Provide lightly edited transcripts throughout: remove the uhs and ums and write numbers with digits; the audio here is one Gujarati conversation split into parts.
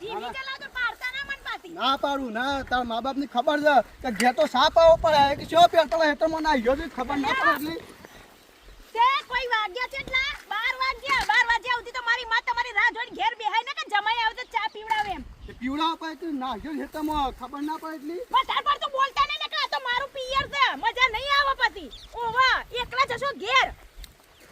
ધીમી ચલાવ તો પાડતા ના મન પાતી ના પાડું ના તાર મા બાપ ની ખબર છે કે ઘેર તો સાપ આવો પડે કે શું પેલા હેતરમાં ના આવ્યો છે ખબર ના પડે એટલી તે કોઈ વાગ્યા કેટલા 12 વાગ્યા સુધી તો મારી માં તમારી રાહ જોઈને ઘેર બેહાય ને કે જમાઈ આવે તો ચા પીવડાવે એમ પીવડા પડે કે ના આવ્યો હેતરમાં ખબર ના પડે એટલી વધાર પર તો બોલતા નહીં ને કે આ તો મારું પિયર છે મજા નહીં આવે પતી ઓવા એકલા જશો ઘેર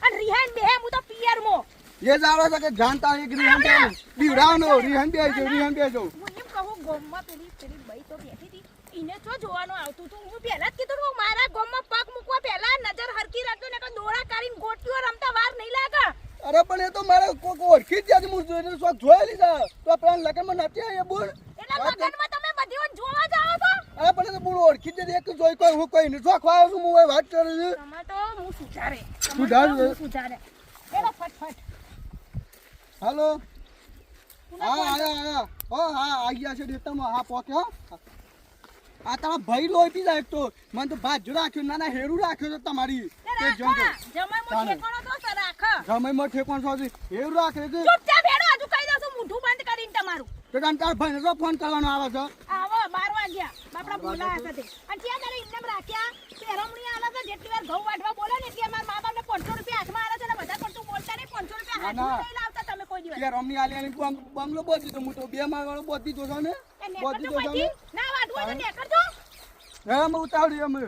અને રિહાન બેહે હું તો પિયર મો એ જ આવે છે કે જાણતા એક રિહાન પીવડાવનો રિહાન બે જો રિહાન બે જો હું એમ કહું ગોમમાં પેલી બઈ તો બેઠી હતી ઈને તો જોવાનું આવતું તું હું પહેલા જ કીધું હું મારા ગોમમાં પગ મૂકવા પહેલા નજર હરકી રાખજો ને કે દોરા કાઢીને ગોટીઓ રમતા વાર નહીં લાગે અરે પણ એ તો મારે કોઈ ઓળખી જ જાય હું જોઈને શોખ જોયેલી છે તો પેલા લગનમાં નથી આવી બોલ એટલે લગનમાં તમે બધી વાત જોવા જાઓ છો અરે પણ એ તો બોલ ઓળખી જ જાય એક જોઈ કોઈ હું કોઈ નહીં શોખ આવ્યો છું હું વાત કરું છું તમે તો હું સુધારે સુધારે એલો ફટફટ હાલો હા આયા હા આવી ગયા છે ડેટામાં હા પોક્યો આ તારા ભાઈ લોહી પી જાય તો મને તો ભાત જો રાખ્યો ના હેરું રાખ્યો છે તમારી તે જોજો જમાઈમાં ઠેકાણો તો સર રાખ જમાઈમાં ઠેકાણ છો હેરું રાખે છે ચૂપચાપ હેડો હજુ કહી દઉં છું મોઢું બંધ કરીને તમારું તો તાર ભાઈને તો ફોન કરવાનો આવે છે આવો 12 વાગ્યા બાપડા બોલાયા સાથે અને ત્યાં તારે ઇન્નામ રાખ્યા પેરમણી આલે છે જેટલી વાર ઘઉં વાટવા બોલે ને એટલે મારા મા બાપને 500 રૂપિયા હાથમાં આલે છે ને બધા પડતું બોલતા નહીં 500 રૂપિયા હાથમાં નહીં લાવતા તમે કોઈ દિવસ કે રમણી આલી બંગલો બોધી તો હું તો બે માળ વાળો બોધી તો છો ને બોધી તો છો ને ના વાટવું હોય તો નેકરજો હે હું ઉતાવળી અમે